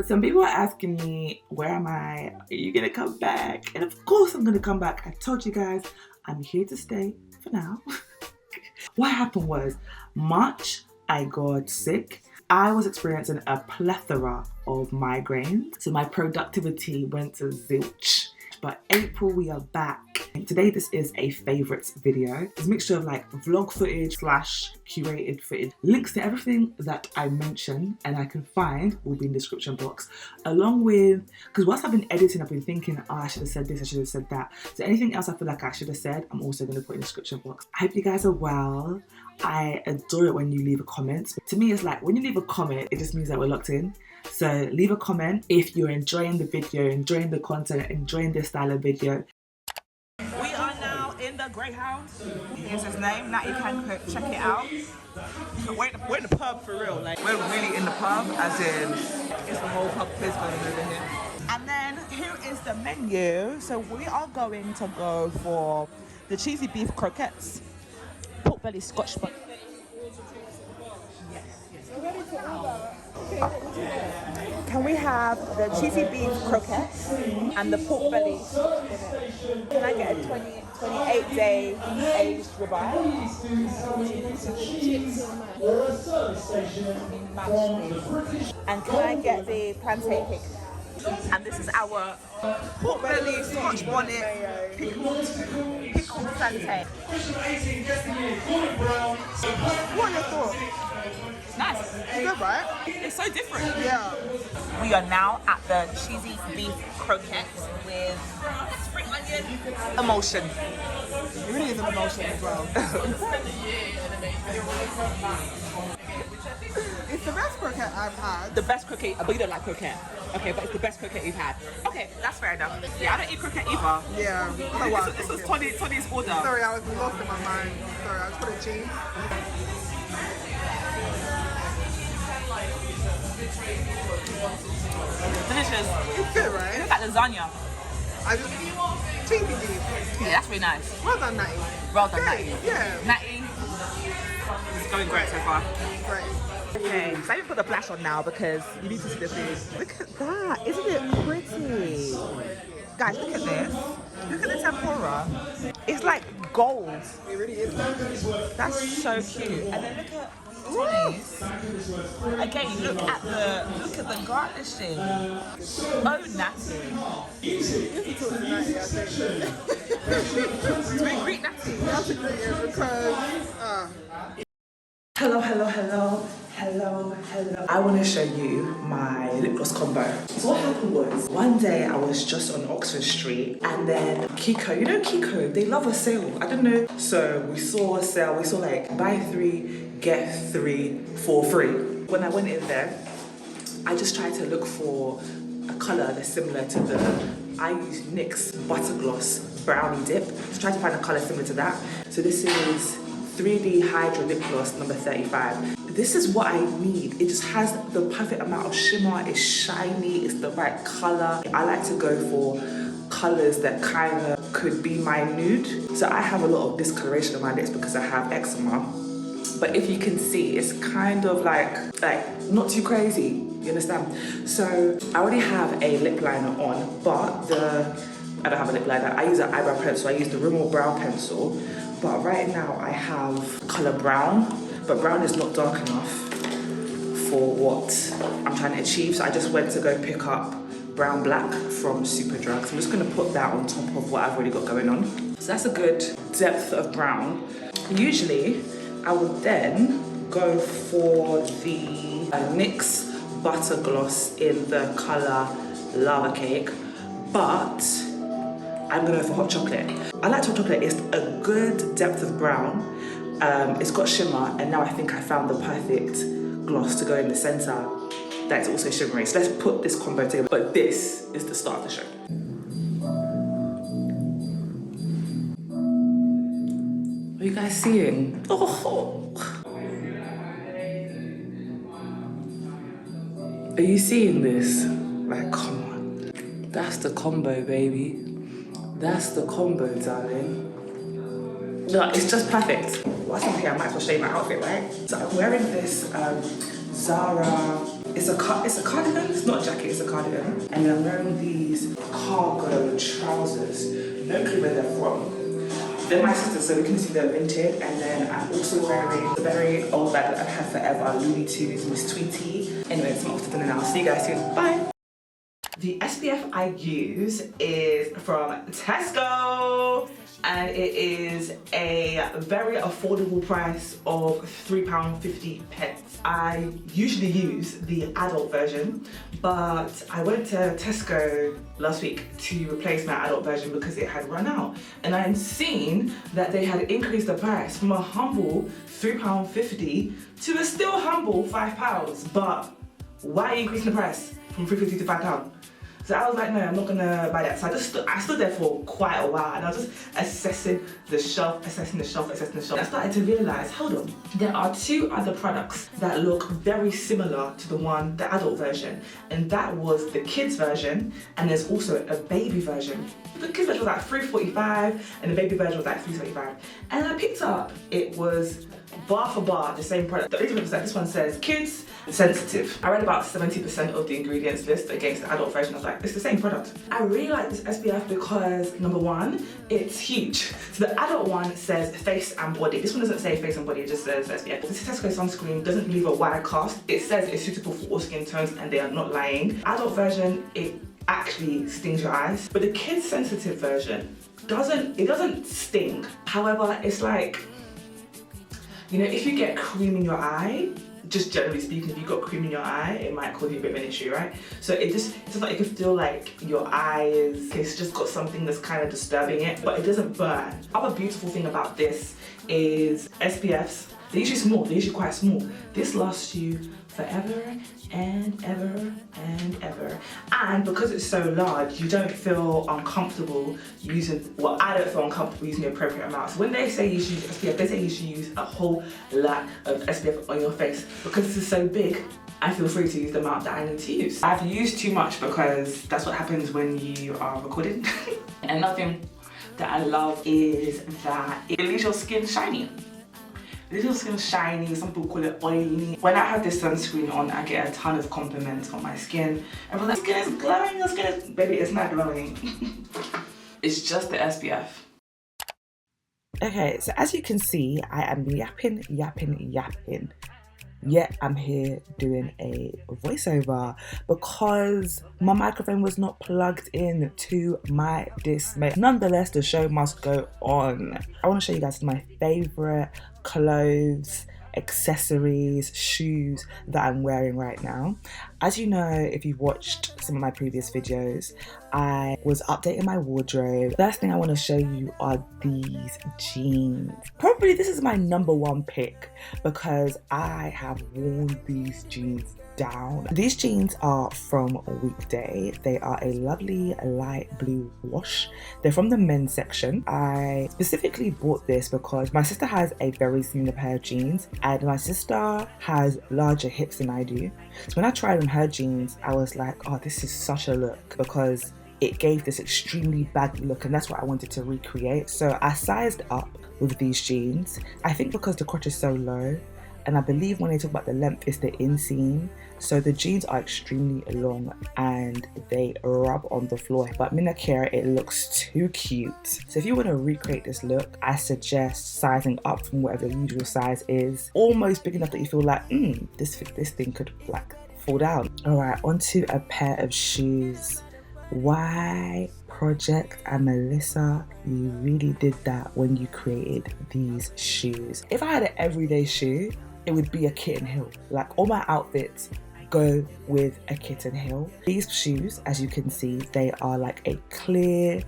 Some people are asking me, where am I? Are you gonna come back? And of course I'm gonna come back. I told you guys, I'm here to stay for now. What happened was, March, I got sick. I was experiencing a plethora of migraines, so my productivity went to zilch. But April, we are back. Today, this is a favourites video. It's a mixture of like vlog footage / curated footage. Links to everything that I mentioned and I can find will be in the description box. Along with, because whilst I've been editing, I've been thinking, oh, I should have said this, I should have said that. So anything else I feel like I should have said, I'm also going to put in the description box. I hope you guys are well. I adore it when you leave a comment. To me, it's like when you leave a comment, it just means that we're locked in. So leave a comment if you're enjoying the video, enjoying the content, enjoying this style of video. We are now in the Greyhound. Here's his name, Natty Can Cook. Check it out. We're in the pub for real. Like we're really in the pub, as in it's the whole pub quiz going over here. And then here is the menu. So we are going to go for the cheesy beef croquettes, pork belly scotch bonnet. Can we have the cheesy beef croquettes and the pork belly scotch bonnet? Can I get a 28-day aged ribeye? And can I get the plantain cake? And this is our pork belly scotch bonnet pickled plantain. What are your thoughts? Nice. It's good, right? It's so different. Yeah. We are now at the cheesy beef croquettes with spring onion emotion. It really is an emotion as well. It's the best croquette I've had. The best croquette, but you don't like croquette. Okay, but it's the best croquette you've had. Okay, that's fair enough. Yeah, I don't eat croquette either. Yeah. Oh, wow. This was Tony's order. Sorry, I was lost in my mind. Sorry, I was putting cheese. Delicious. It's good, right? It looks like lasagna. I just cheesy beef. Yeah, that's really nice. Well done, Natty. Well done, Natty. Yeah. Natty. It's going great so far. Great. Okay, so I didn't put the flash on now because you need to see the food. Look at that. Isn't it pretty? Guys, look at this. Look at the tempura. It's like gold. It really is. That's so cute. And then look at Tony's. Again, look at the garnishing. Oh, Natty. You can talk to Natty, I think. Do we greet Natty? We have to greet her because Hello. I want to show you my lip gloss combo. So what happened was, one day I was just on Oxford Street and then Kiko, you know Kiko, they love a sale. I don't know. So we saw a sale, we saw like buy 3, get 3 for free. When I went in there, I just tried to look for a colour that's similar to I use NYX Butter Gloss Brownie Dip. So try to find a colour similar to that. So this is 3D Hydro Lip Gloss number 35. This is what I need. It just has the perfect amount of shimmer. It's shiny, it's the right color. I like to go for colors that kind of could be my nude. So I have a lot of discoloration on my lips because I have eczema. But if you can see, it's kind of like not too crazy, you understand? So I already have a lip liner on, but I don't have a lip liner. I use an eyebrow pencil. I use the Rimmel Brow Pencil. But right now I have color brown, but brown is not dark enough for what I'm trying to achieve. So I just went to go pick up brown black from Superdrug. So I'm just gonna put that on top of what I've already got going on. So that's a good depth of brown. Usually I would then go for the NYX Butter Gloss in the color Lava Cake, but I'm gonna go for hot chocolate. I like hot chocolate. It's a good depth of brown. It's got shimmer, and now I think I found the perfect gloss to go in the center that is also shimmery. So let's put this combo together. But this is the start of the show. What are you guys seeing? Oh. Are you seeing this? Like, come on. That's the combo, baby. That's the combo, darling. No, it's just perfect. Whilst I'm here, I might as well show you my outfit, right? So I'm wearing this Zara. It's a cardigan. It's not a jacket. It's a cardigan. And then I'm wearing these cargo trousers. No clue where they're from. They're my sister's, so we can see they're vintage. And then I'm also wearing the very old bag that I've had forever, Looney Tunes, Miss Tweety. Anyways, I'm off to dinner now. See you guys soon. Bye. The SPF I use is from Tesco. And it is a very affordable price of £3.50. I usually use the adult version, but I went to Tesco last week to replace my adult version because it had run out. And I'd seen that they had increased the price from a humble £3.50 to a still humble £5. But why increasing the price from £3.50 to £5? So I was like, no, I'm not gonna buy that. So I stood there for quite a while and I was just assessing the shelf. And I started to realize, hold on, there are two other products that look very similar to the adult version. And that was the kids version, and there's also a baby version. The kids version was like $3.45 and the baby version was like $3.75. And I picked up, it was bar for bar, the same product. The only difference is that this one says kids sensitive. I read about 70% of the ingredients list against the adult version. I was like, it's the same product. I really like this SPF because number one, it's huge. So the adult one says face and body. This one doesn't say face and body, it just says SPF. This Tesco sunscreen doesn't leave a wide cast. It says it's suitable for all skin tones and they are not lying. Adult version, it actually stings your eyes. But the kids sensitive version doesn't sting. However, it's like, you know, if you get cream in your eye, just generally speaking, if you've got cream in your eye, it might cause you a bit of an issue, right? So it's like you can feel like your eyes, it's just got something that's kind of disturbing it, but it doesn't burn. Other beautiful thing about this is SPFs. They're usually small, they're usually quite small. This lasts you forever and ever and ever. And because it's so large, you don't feel uncomfortable using, well, I don't feel uncomfortable using the appropriate amount. So when they say you should use SPF, they say you should use a whole lot of SPF on your face. Because this is so big, I feel free to use the amount that I need to use. I've used too much because that's what happens when you are recording. And nothing that I love is that it leaves your skin shiny. It leaves your skin shiny, some people call it oily. When I have this sunscreen on, I get a ton of compliments on my skin. Everyone's like, skin is glowing, your skin is... Baby, it's not glowing. It's just the SPF. Okay, so as you can see, I am yapping. Yet I'm here doing a voiceover because my microphone was not plugged in, to my dismay. Nonetheless, the show must go on. I want to show you guys my favorite clothes, accessories, shoes that I'm wearing right now. As you know, if you've watched some of my previous videos, I was updating my wardrobe. First thing I want to show you are these jeans. Probably this is my number one pick because I have worn these jeans down. These jeans are from Weekday. They are a lovely light blue wash. They're from the men's section. I specifically bought this because my sister has a very similar pair of jeans and my sister has larger hips than I do. So when I tried on her jeans, I was like, oh, this is such a look, because it gave this extremely baggy look and that's what I wanted to recreate. So I sized up with these jeans. I think because the crotch is so low, and I believe when they talk about the length, it's the inseam. So the jeans are extremely long and they rub on the floor. But Minakira, it looks too cute. So if you want to recreate this look, I suggest sizing up from whatever your usual size is. Almost big enough that you feel like, this thing could like fall down. All right, onto a pair of shoes. Why, Project and Melissa, you really did that when you created these shoes. If I had an everyday shoe, it would be a kitten heel. Like all my outfits go with a kitten heel. These shoes, as you can see, they are like a clear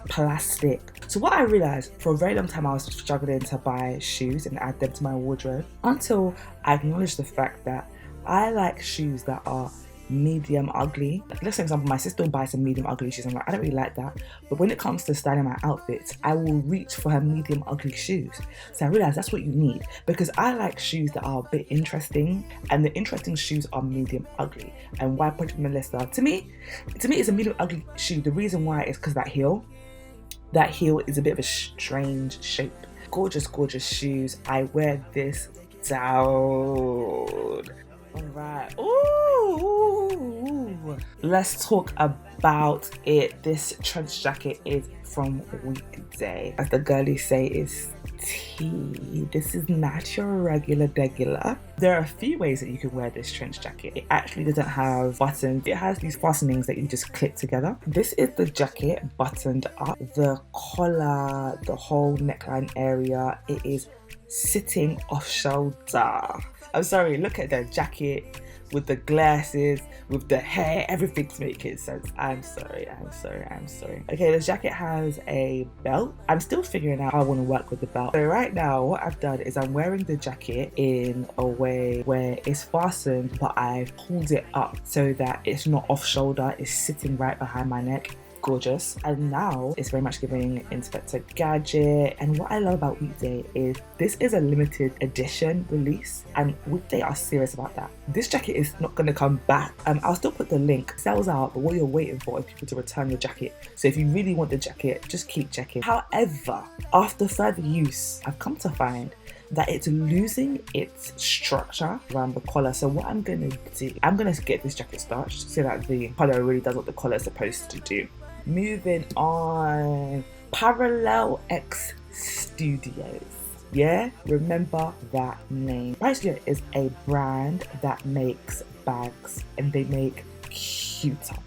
plastic. So what I realized, for a very long time I was struggling to buy shoes and add them to my wardrobe until I acknowledged the fact that I like shoes that are medium ugly. Like, let's say, for example, my sister will buy some medium ugly shoes. I'm like, I don't really like that. But when it comes to styling my outfits, I will reach for her medium ugly shoes. So I realized that's what you need, because I like shoes that are a bit interesting, and the interesting shoes are medium ugly. And why Project Melissa, to me it's a medium ugly shoe. The reason why is because that heel is a bit of a strange shape. gorgeous, gorgeous shoes. I wear this down. All right. Ooh. Let's talk about it. This trench jacket is from Weekday. As the girlies say, is tea. This is not your regular degular. There are a few ways that you can wear this trench jacket. It actually doesn't have buttons. It has these fastenings that you just clip together. This is the jacket buttoned up. The collar, the whole neckline area, it is sitting off shoulder. I'm sorry, look at the jacket with the glasses, with the hair, everything's making sense. I'm sorry. Okay, this jacket has a belt. I'm still figuring out how I want to work with the belt. So right now, what I've done is I'm wearing the jacket in a way where it's fastened, but I've pulled it up so that it's not off shoulder, it's sitting right behind my neck. Gorgeous. And now it's very much giving Inspector Gadget. And what I love about Weekday is this is a limited edition release, and Weekday are serious about that. This jacket is not going to come back. I'll still put the link. Sells out, but what you're waiting for is people to return your jacket. So if you really want the jacket, just keep checking. However, after further use, I've come to find that it's losing its structure around the collar. So what I'm gonna do, I'm gonna get this jacket starched so that the collar really does what the collar is supposed to do. Moving on, Parallel X Studios. Yeah, remember that name. Rye Studio is a brand that makes bags, and they make cute up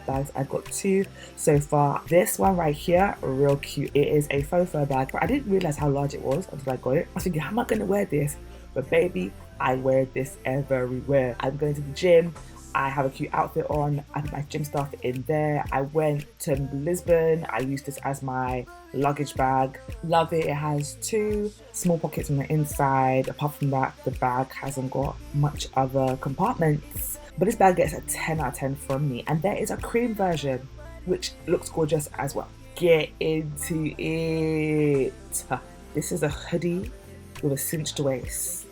bags. I've got two so far. This one right here, real cute. It is a faux fur bag. I didn't realize how large it was until I got it. I was thinking, how am I gonna wear this? But baby, I wear this everywhere. I'm going to the gym, I have a cute outfit on, I put my gym stuff in there. I went to Lisbon, I used this as my luggage bag. Love it. It has two small pockets on the inside. Apart from that, the bag hasn't got much other compartments. But this bag gets a 10 out of 10 from me. And there is a cream version, which looks gorgeous as well. Get into it. This is a hoodie with a cinched waist.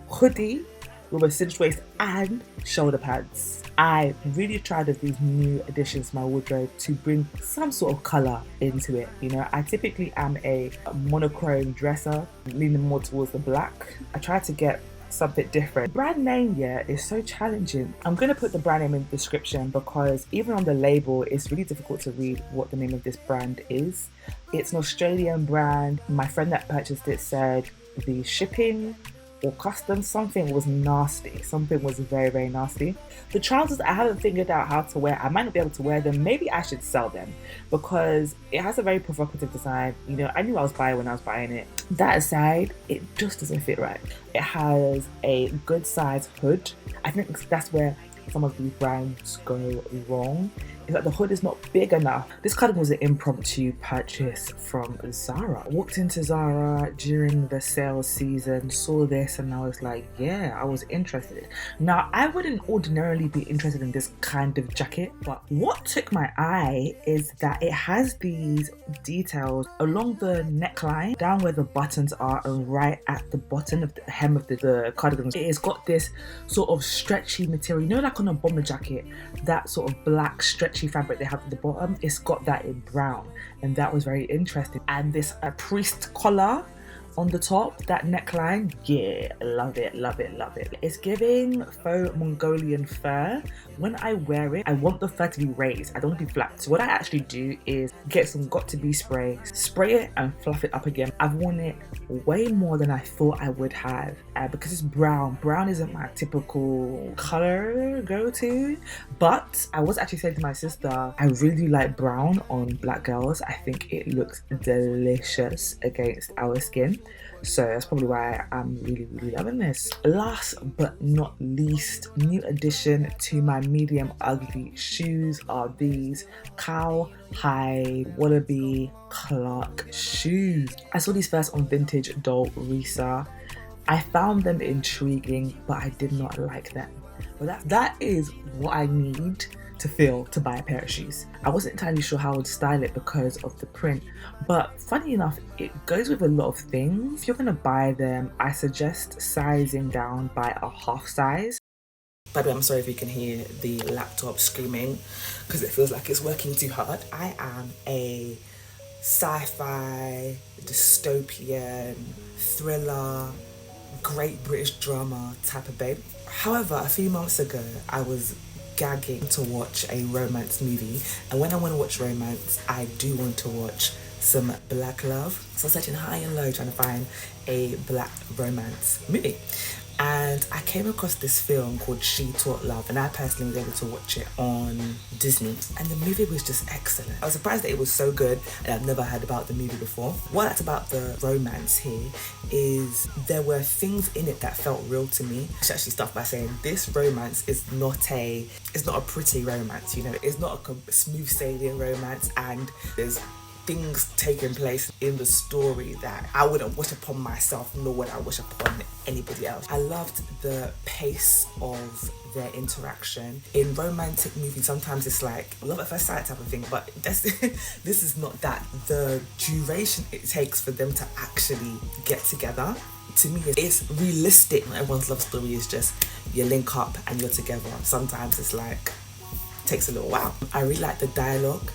Hoodie with a cinched waist and shoulder pads. I really tried with these new additions to my wardrobe to bring some sort of colour into it. You know, I typically am a monochrome dresser, leaning more towards the black. I tried to get something different. Brand name, yeah, is so challenging. I'm going to put the brand name in the description because even on the label, it's really difficult to read what the name of this brand is. It's an Australian brand. My friend that purchased it said the shipping or customs, something was nasty. Something was very, very nasty. The trousers, I haven't figured out how to wear. I might not be able to wear them. Maybe I should sell them because it has a very provocative design. You know, I knew I was buying when I was buying it. That aside, it just doesn't fit right. It has a good size hood. I think that's where some of these brands go wrong. Is that the hood is not big enough. This cardigan was an impromptu purchase from Zara. I walked into Zara during the sales season, saw this, and I was like, yeah, I was interested. Now, I wouldn't ordinarily be interested in this kind of jacket, but what took my eye is that it has these details along the neckline, down where the buttons are, and right at the bottom of the hem of the cardigan. It has got this sort of stretchy material, you know, like on a bomber jacket, that sort of black stretchy fabric they have at the bottom. It's got that in brown, and that was very interesting. And this priest collar on the top, that neckline, yeah, love it. It's giving faux Mongolian fur. When I wear it, I want the fur to be raised. I don't want to be flat. So what I actually do is get some Got To Be spray it and fluff it up again. I've worn it way more than I thought I would have because it's brown. Brown isn't my typical color go-to, but I was actually saying to my sister, I really like brown on black girls. I think it looks delicious against our skin. So that's probably why I'm really loving this. Last but not least, new addition to my medium ugly shoes are these cowhide wallaby Clark shoes. I saw these first on Vintage Doll Risa. I found them intriguing, but I did not like them. But that is what I need to feel to buy a pair of shoes. I wasn't entirely sure how I would style it because of the print, but funny enough, it goes with a lot of things. If you're gonna buy them, I suggest sizing down by a half size. By the way, I'm sorry if you can hear the laptop screaming because it feels like it's working too hard. I am a sci-fi, dystopian, thriller, great British drama type of babe. However, a few months ago, I was gagging to watch a romance movie, and when I want to watch romance, I do want to watch some black love. So I was searching high and low trying to find a black romance movie, and I came across this film called She Taught Love, and I personally was able to watch it on Disney, and the movie was just excellent. I was surprised that it was so good, and I've never heard about the movie before. What I liked about the romance here is there were things in it that felt real to me. I should actually start by saying this romance is not a pretty romance, you know, it's not a smooth sailing romance, and there's things taking place in the story that I wouldn't wish upon myself, nor would I wish upon anybody else. I loved the pace of their interaction. In romantic movies, sometimes it's like love at first sight type of thing, but this is not that. The duration it takes for them to actually get together, to me, it's realistic. Not everyone's love story is just you link up and you're together. Sometimes it's like, takes a little while. I really like the dialogue.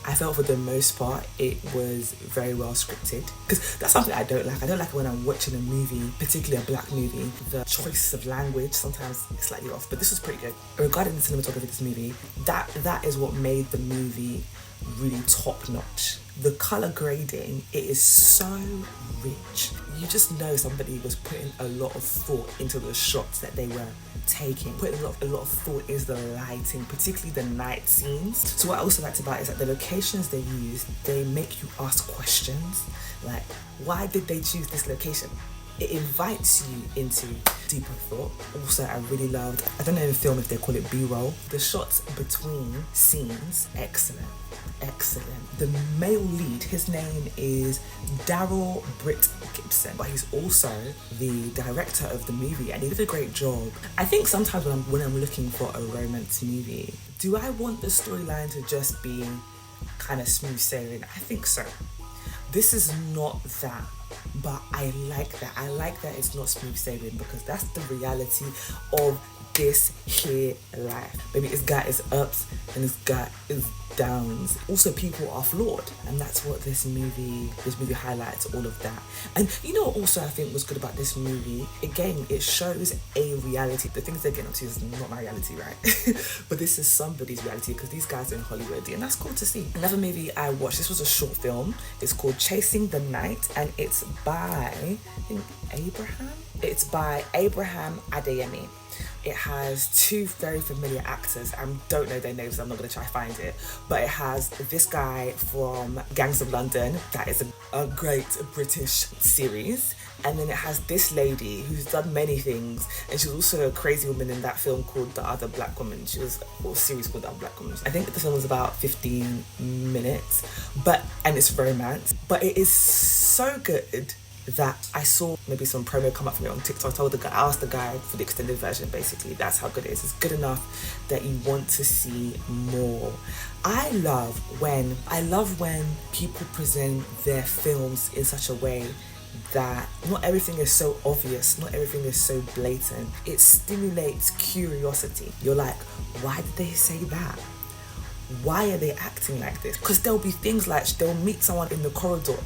I felt for the most part it was very well scripted, because that's something I don't like. I don't like when I'm watching a movie, particularly a black movie, the choice of language sometimes it's slightly off, but this was pretty good. Regarding the cinematography of this movie, that is what made the movie really top notch. The color grading, it is so rich. You just know somebody was putting a lot of thought into the shots that they were taking, putting a lot of thought into the lighting, particularly the night scenes. So what I also liked about it is that the locations they use, they make you ask questions like, why did they choose this location? It invites you into deeper thought. Also, I really loved, I don't know in film if they call it B-roll, the shots between scenes, excellent. The male lead, his name is Daryl Britt Gibson, but he's also the director of the movie, and he did a great job. I think sometimes when I'm looking for a romance movie, do I want the storyline to just be kind of smooth sailing? I think so. This is not that, but I like that. I like that it's not smooth sailing, because that's the reality of this here life. Maybe it's got its ups and it's got its downs. Also, people are flawed, and that's what this movie highlights, all of that. And you know what also I think was good about this movie? Again, it shows a reality. The things they're getting up to is not my reality, right? But this is somebody's reality, because these guys are in Hollywood, and that's cool to see. Another movie I watched, this was a short film. It's called Chasing the Night, and it's by, I think, Abraham? It's by Abraham Adeyemi. It has two very familiar actors. I don't know their names, I'm not going to try to find it. But it has this guy from Gangs of London, that is a great British series. And then it has this lady who's done many things, and she's also a crazy woman in that film called The Other Black Woman. She was, or a series called The Other Black Woman. I think the film was about 15 minutes, and it's romance. But it is so good that I saw maybe some promo come up for me on TikTok. I asked the guy for the extended version, basically. That's how good it is. It's good enough that you want to see more. I love when people present their films in such a way that not everything is so obvious, not everything is so blatant. It stimulates curiosity. You're like, why did they say that? Why are they acting like this? Because there'll be things like they'll meet someone in the corridor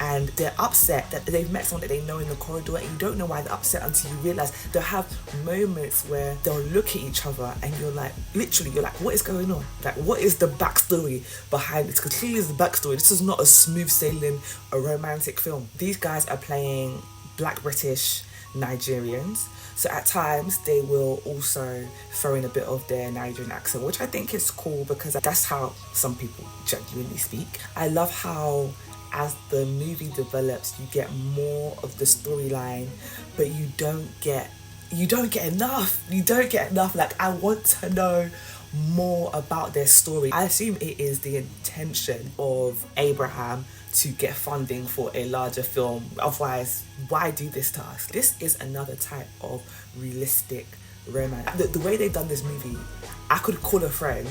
and they're upset that they've met someone that they know in the corridor, and you don't know why they're upset until you realise. They'll have moments where they'll look at each other and you're like, literally, you're like, what is going on? Like, what is the backstory behind this? Because clearly there's the backstory. This is not a smooth sailing, a romantic film. These guys are playing Black British Nigerians. So at times they will also throw in a bit of their Nigerian accent, which I think is cool, because that's how some people genuinely speak. I love how as the movie develops, you get more of the storyline, but you don't get enough. Like, I want to know more about their story. I assume it is the intention of Abraham to get funding for a larger film. Otherwise, why do this to us? This is another type of realistic romance. The way they've done this movie, I could call a friend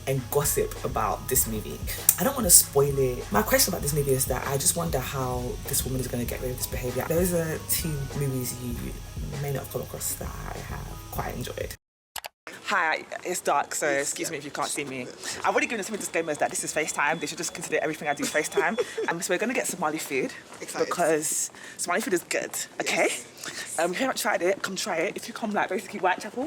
and gossip about this movie. I don't want to spoil it. My question about this movie is that I just wonder how this woman is going to get rid of this behaviour. Those are two movies you may not have come across that I have quite enjoyed. Hi, it's dark, so excuse me if you can't see me. I've already given some disclaimers that this is FaceTime. They should just consider everything I do FaceTime. So we're going to get Somali food. Excited. Because Somali food is good, okay? Yes. If you haven't tried it, come try it. If you come like basically Whitechapel,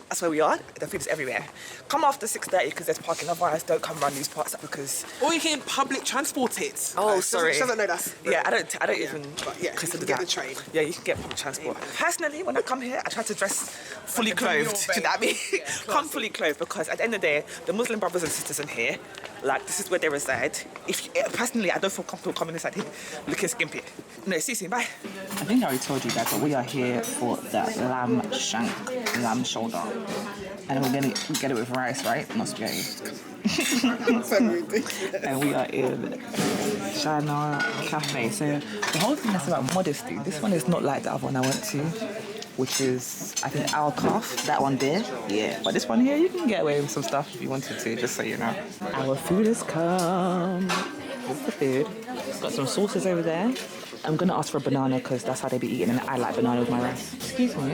that's where we are. The food is everywhere. Come after 6:30 because there's parking. Otherwise, don't come around these parts because... Or you can public transport it. Oh, sorry. She doesn't know that's... Yeah, I don't even Yeah, consider you can that. get the train. Yeah, you can get public transport. Personally, when I come here, I try to dress fully clothed. Do you know what I mean? Yeah, come fully clothed because at the end of the day, the Muslim brothers and sisters in here, like this is where they reside. Personally, I don't feel comfortable coming inside here looking skimpy. No, see you, bye. I think I already told you guys, but we are here for the lamb shank, lamb shoulder. And we're gonna get it with rice, right? Not spaghetti. And we are in Janna Cafe. So the whole thing is about modesty. This one is not like the other one I went to, which is, I think, Al-Kahf, that one there. Yeah, but this one here, you can get away with some stuff if you wanted to, just so you know. Our food has come. Here's the food. Got some sauces over there. I'm gonna ask for a banana because that's how they be eating, and I like banana with my rice. Excuse me.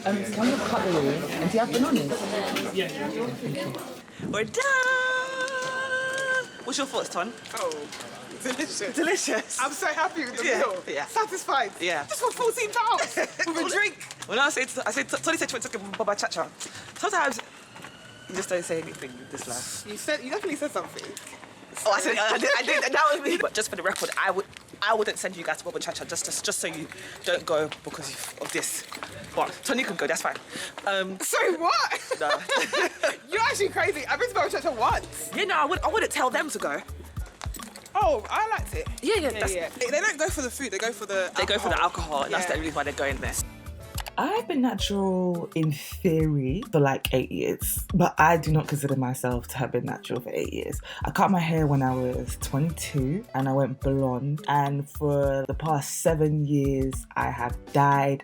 Can we have cutlery? And do you have bananas? Yeah. Thank you. We're done! What's your thoughts, Ton? Oh, delicious. Delicious. I'm so happy with the meal. Yeah. Satisfied. Yeah. Just for £14 with a drink. When I say, Tony said she went to Baba Chacha. Sometimes you just don't say anything with this life. You definitely said something. Oh, I did. That was me. But just for the record, I wouldn't send you guys to Baba Chacha just so you don't go because of this. But Tony can go. That's fine. Sorry, what? No. You're actually crazy. I've been to Baba Chacha once. Yeah, no, I wouldn't tell them to go. Oh, I liked it. Yeah. They don't go for the food. They go for the They go for the alcohol, and that's the reason why they're going there. I've been natural in theory for like 8 years, but I do not consider myself to have been natural for 8 years. I cut my hair when I was 22 and I went blonde, and for the past 7 years I have dyed,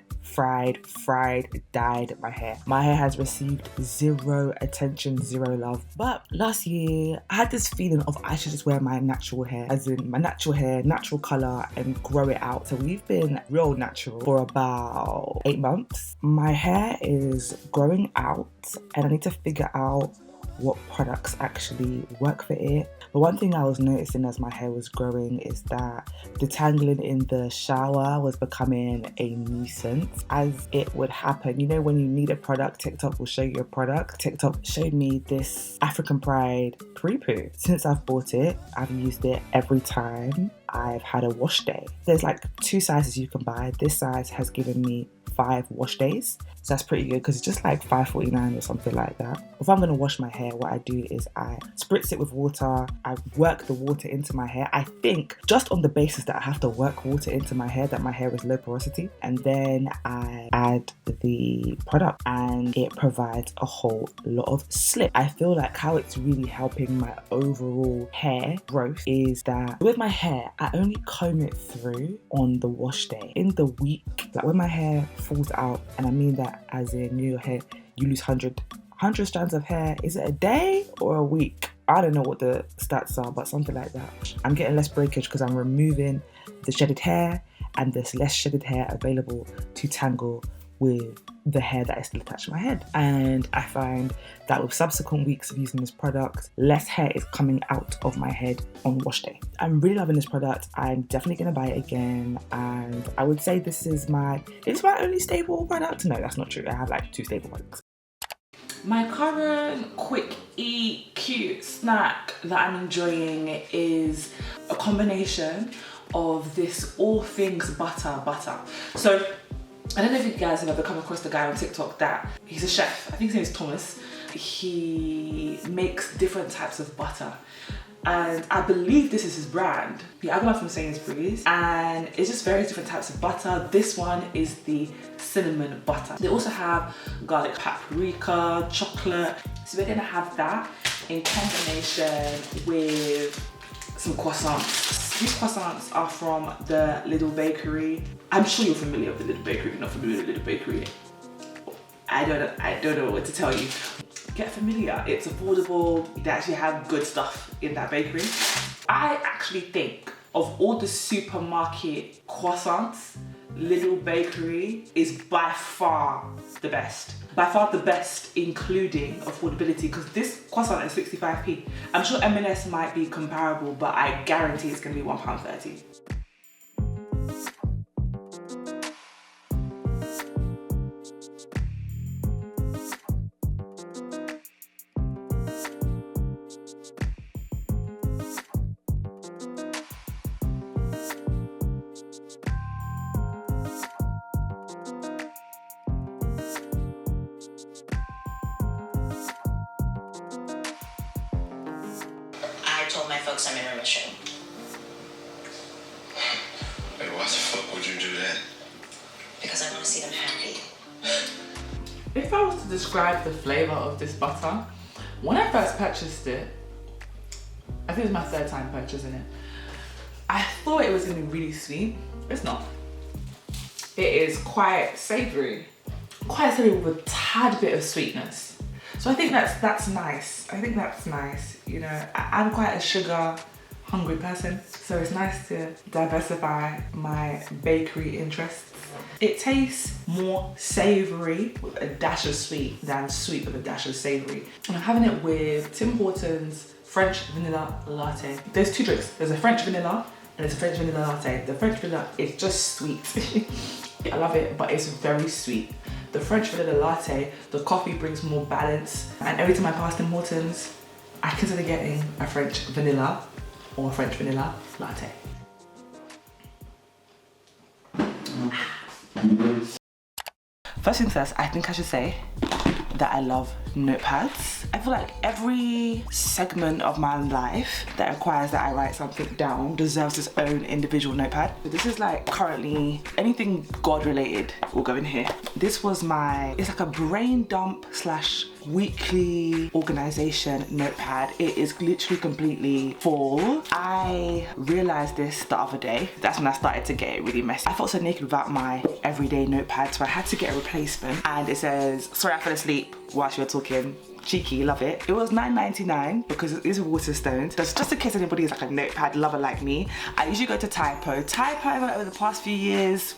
dyed my hair. My hair has received zero attention, zero love. But last year I had this feeling of I should just wear my natural hair, as in my natural hair, natural colour, and grow it out. So we've been real natural for about 8 months. My hair is growing out and I need to figure out what products actually work for it. But one thing I was noticing as my hair was growing is that detangling in the shower was becoming a nuisance, as it would happen. You know, when you need a product, TikTok will show you a product. TikTok showed me this African Pride pre-poo. Since I've bought it, I've used it every time I've had a wash day. There's like 2 sizes you can buy. This size has given me 5 wash days, so that's pretty good because it's just like $5.49 or something like that. If I'm going to wash my hair, what I do is I spritz it with water, I work the water into my hair. I think just on the basis that I have to work water into my hair, that my hair is low porosity, and then I add the product and it provides a whole lot of slip. I feel like how it's really helping my overall hair growth is that with my hair, I only comb it through on the wash day. In the week, like when my hair falls out, and I mean that as in your hair, you lose 100 strands of hair. Is it a day or a week? I don't know what the stats are, but something like that. I'm getting less breakage because I'm removing the shedded hair, and there's less shedded hair available to tangle with the hair that is still attached to my head. And I find that with subsequent weeks of using this product, less hair is coming out of my head on wash day. I'm really loving this product. I'm definitely going to buy it again, and I would say this is my only stable product. No, that's not true. I have like 2 stable products. My current quick eat cute snack that I'm enjoying is a combination of this all things butter. So I don't know if you guys have ever come across the guy on TikTok that he's a chef. I think his name is Thomas. He makes different types of butter, and I believe this is his brand. Yeah, I got it from Sainsbury's, and it's just various different types of butter. This one is the cinnamon butter. They also have garlic paprika, chocolate. So we're gonna have that in combination with some croissants. These croissants are from the Little Bakery. I'm sure you're familiar with the Little Bakery. If you're not familiar with the Little Bakery, I don't know what to tell you. Get familiar. It's affordable. They actually have good stuff in that bakery. I actually think of all the supermarket croissants, little bakery is by far the best. By far the best, including affordability, because this croissant is 65p. I'm sure M&S might be comparable, but I guarantee it's gonna be £1.30. I told my folks I'm in remission. Hey, why the fuck would you do that? Because I want to see them happy. If I was to describe the flavour of this butter, when I first purchased it, I think it was my third time purchasing it, I thought it was going to be really sweet. It's not. It is quite savoury with a tad bit of sweetness. So I think that's nice. I think that's nice. You know, I'm quite a sugar hungry person, so it's nice to diversify my bakery interests. It tastes more savoury with a dash of sweet than sweet with a dash of savoury. And I'm having it with Tim Hortons French vanilla latte. There's two drinks. There's a French vanilla and there's a French vanilla latte. The French vanilla is just sweet. I love it, but it's very sweet. The French vanilla latte, the coffee brings more balance. And every time I pass Tim Hortons, I consider getting a French vanilla or a French vanilla latte. First things first, I think I should say that I love notepads. I feel like every segment of my life that requires that I write something down deserves its own individual notepad. This is like currently anything God related will go in here. This was it's like a brain dump / weekly organization notepad. It is literally completely full. I realized this the other day. That's when I started to get it really messy. I felt so naked without my everyday notepad, so I had to get a replacement. And it says, sorry I fell asleep whilst you were talking. Cheeky, love it. It was $9.99 because it is Waterstones. Just in case anybody is like a notepad lover like me, I usually go to Typo. Typo over the past few years,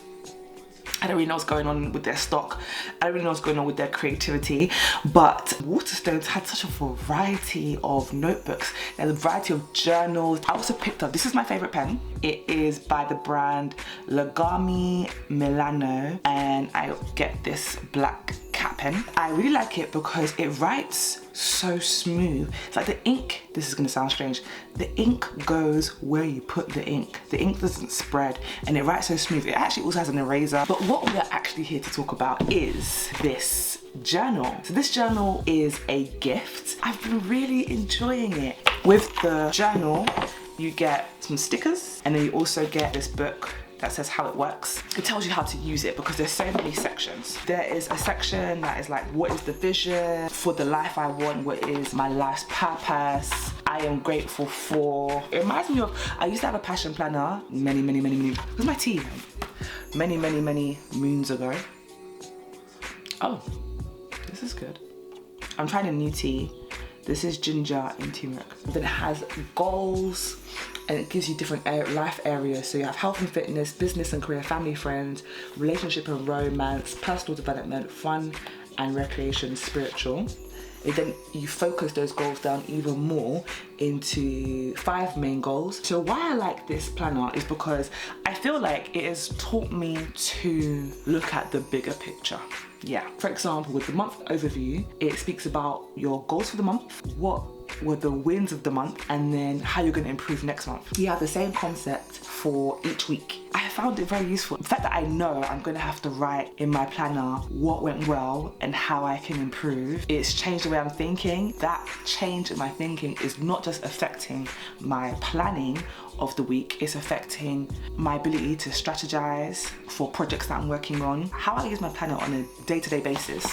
I don't really know what's going on with their stock. I don't really know what's going on with their creativity, but Waterstones had such a variety of notebooks. There's a variety of journals. I also picked up, this is my favorite pen. It is by the brand Lagami Milano, and I get this black cat pen. I really like it because it writes so smooth. It's like the ink, this is gonna sound strange, the ink goes where you put the ink. The ink doesn't spread and it writes so smooth. It actually also has an eraser. But what we're actually here to talk about is this journal. So this journal is a gift. I've been really enjoying it. With the journal, you get some stickers and then you also get this book that says how it works. It tells you how to use it because there's so many sections. There is a section that is like, what is the vision for the life I want? What is my life's purpose? I am grateful for. It reminds me of, I used to have a passion planner many, where's my tea? Many moons ago. Oh, this is good. I'm trying a new tea. This is ginger and turmeric. Then it has goals and it gives you different life areas. So you have health and fitness, business and career, family, friends, relationship and romance, personal development, fun and recreation, spiritual. And then you focus those goals down even more into 5 main goals. So why I like this planner is because I feel like it has taught me to look at the bigger picture. Yeah, for example, with the month overview, it speaks about your goals for the month, what were the wins of the month, and then how you're going to improve next month. You have the same concept for each week. I found it very useful. The fact that I know I'm going to have to write in my planner what went well and how I can improve, it's changed the way I'm thinking. That change in my thinking is not just affecting my planning of the week, it's affecting my ability to strategize for projects that I'm working on, how I use my planner on a day-to-day basis.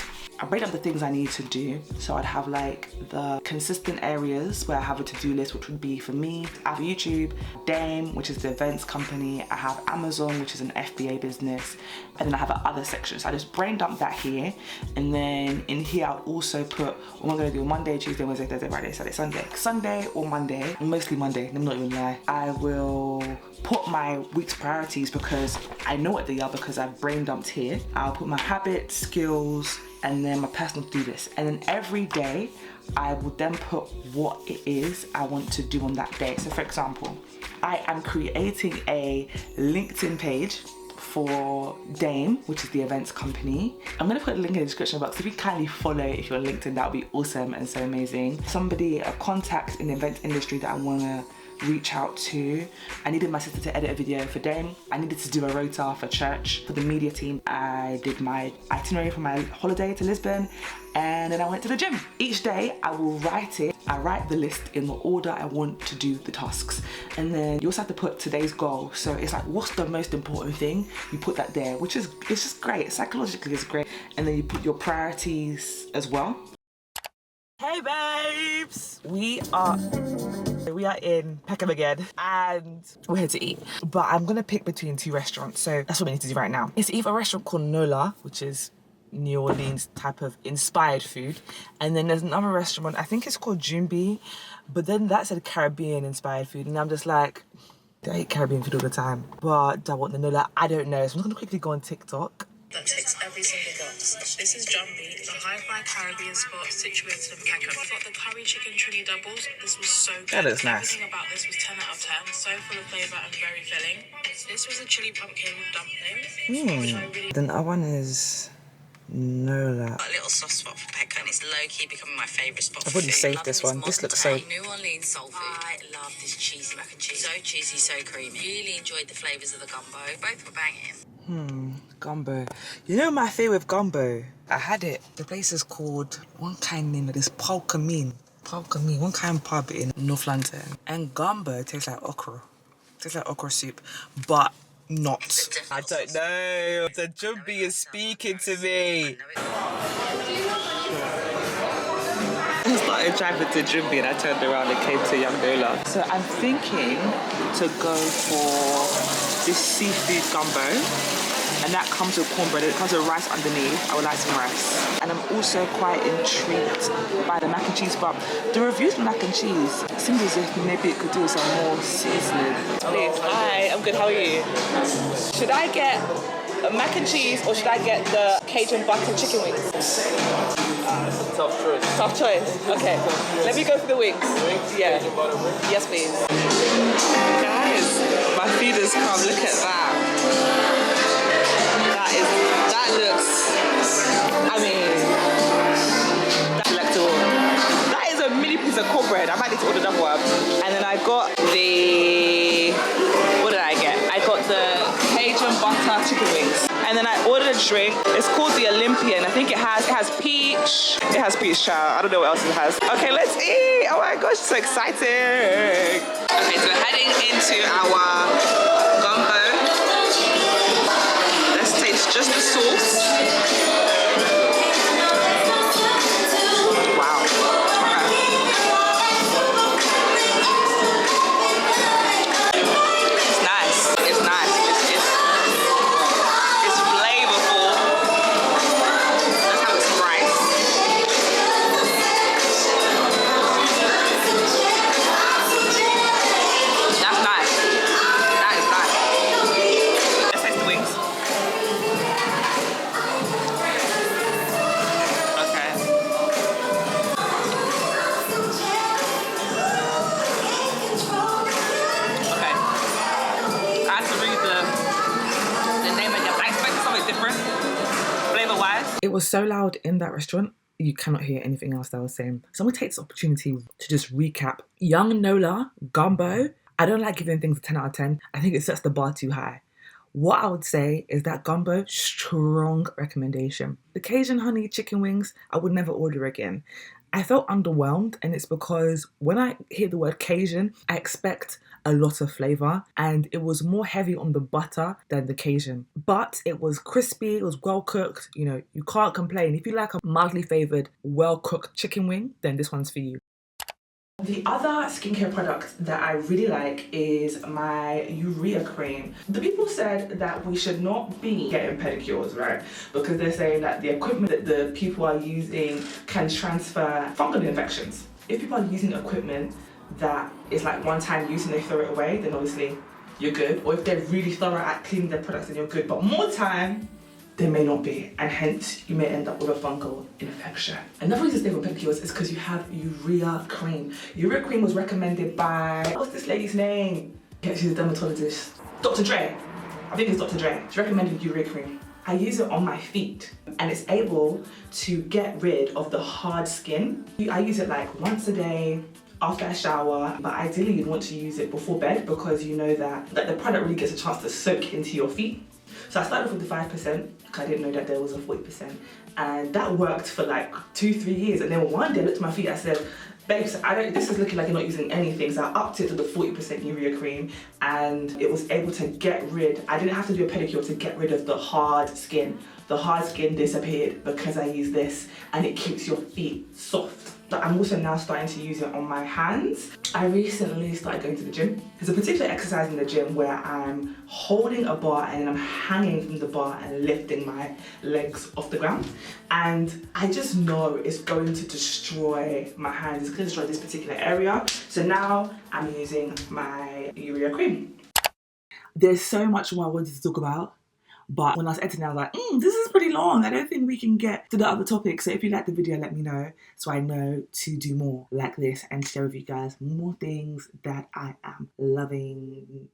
I break up the things I need to do. So I'd have like the consistent areas where I have a to-do list, which would be for me. I have YouTube, Dame, which is the events company. I have Amazon, which is an FBA business. And then I have other sections. So I just brain dump that here. And then in here, I'll also put what I'm gonna do Monday, Tuesday, Wednesday, Thursday, Friday, Saturday, Sunday. Sunday or Monday, mostly Monday, I'm not even lie. I will put my week's priorities, because I know what they are because I've brain dumped here. I'll put my habits, skills, and then my personal to-do list. And then every day, I will then put what it is I want to do on that day. So for example, I am creating a LinkedIn page for Dame, which is the events company. I'm gonna put a link in the description box. If you kindly follow if you're on LinkedIn, that would be awesome and so amazing. Somebody, a contact in the event industry that I wanna reach out to. I needed my sister to edit a video for Dame. I needed to do a rota for church. For the media team, I did my itinerary for my holiday to Lisbon, and then I went to the gym. Each day I will write it. I write the list in the order I want to do the tasks. And then you also have to put today's goal. So it's like, what's the most important thing? You put that there, which is, it's just great. Psychologically, it's great. And then you put your priorities as well. Hey babes! We are in Peckham again, and we're here to eat. But I'm gonna pick between two restaurants, so that's what we need to do right now. It's either a restaurant called Nola, which is New Orleans type of inspired food, and then there's another restaurant, I think it's called Jumbi, but then that's a Caribbean inspired food, and I'm just like, I eat Caribbean food all the time, but I want the Nola, I don't know. So I'm gonna quickly go on TikTok. That ticks every single box. This is Jumbi, a hi-fi Caribbean spot situated in Peckham. I've got the curry chicken trini doubles. This was so good. That is nice. Everything about this was 10 out of 10. So full of flavour and very filling. This was a chili pumpkin dumpling, which I really... Then the other one is Nola. Got a little soft spot for Peckham. It's low-key becoming my favourite spot. I've already saved this one. This looks so... New Orleans soul food. I love this cheesy mac and cheese. So cheesy, so creamy. Really enjoyed the flavours of the gumbo. Both were banging. Gumbo. You know my favourite gumbo? I had it. The place is called one kind name, like this Peckham, one kind pub in North London. And gumbo tastes like okra. Tastes like okra soup, but not. I don't know. The Jumbi is speaking to me. I started driving to Jumbi and I turned around and came to Young Nola. So I'm thinking to go for this seafood gumbo. And that comes with cornbread. It comes with rice underneath. I would like some rice. And I'm also quite intrigued by the mac and cheese, but the reviews for mac and cheese seems as if maybe it could do some more seasoning. Please. Hi, I'm good. How are you? Should I get a mac and cheese or should I get the Cajun butter chicken wings? Tough choice. Tough choice. Okay. Let me go for the wings. Yeah. Yes, please. Guys, my food has come. Look at that. That looks, I mean, that's delectable. That is a mini piece of cornbread. I might need to order another one. And then I got the, what did I get? I got the Cajun butter chicken wings. And then I ordered a drink. It's called the Olympian. I think it has peach. It has peach, child. I don't know what else it has. Okay, let's eat. Oh my gosh, so exciting. Okay, so we're heading into our gumbo. Just the sauce. Wow. It's nice. It's nice. It's flavorful. Let's have some rice. That's nice. That is nice. Let's taste the wings. It was so loud in that restaurant, you cannot hear anything else that I was saying. So I'm gonna take this opportunity to just recap. Young Nola, gumbo. I don't like giving things a 10 out of 10. I think it sets the bar too high. What I would say is that gumbo, strong recommendation. The Cajun honey chicken wings, I would never order again. I felt underwhelmed, and it's because when I hear the word Cajun, I expect a lot of flavour, and it was more heavy on the butter than the Cajun. But it was crispy, it was well cooked, you know, you can't complain. If you like a mildly favoured, well cooked chicken wing, then this one's for you. The other skincare product that I really like is my urea cream. The people said that we should not be getting pedicures, right? Because they're saying that the equipment that the people are using can transfer fungal infections. If people are using equipment that is like one-time use and they throw it away, then obviously you're good. Or if they're really thorough at cleaning their products, then you're good. But more time, they may not be, and hence you may end up with a fungal infection. Another reason to stay with pedicures is because you have urea cream. Urea cream was recommended by, what's this lady's name? Yeah, she's a dermatologist. Dr. Dre. I think it's Dr. Dre. She recommended urea cream. I use it on my feet and it's able to get rid of the hard skin. I use it like once a day, after a shower, but ideally you'd want to use it before bed because you know that the product really gets a chance to soak into your feet. So I started off with the 5% because I didn't know that there was a 40%, and that worked for like 2-3 years. And then one day I looked at my feet, I said, babes, this is looking like you're not using anything. So I upped it to the 40% urea cream and it was able to get rid, I didn't have to do a pedicure to get rid of the hard skin. The hard skin disappeared because I use this and it keeps your feet soft. But I'm also now starting to use it on my hands. I recently started going to the gym. There's a particular exercise in the gym where I'm holding a bar and I'm hanging from the bar and lifting my legs off the ground. And I just know it's going to destroy my hands. It's going to destroy this particular area. So now I'm using my urea cream. There's so much more I wanted to talk about. But when I was editing, I was like, this is pretty long. I don't think we can get to the other topics. So if you like the video, let me know so I know to do more like this and share with you guys more things that I am loving.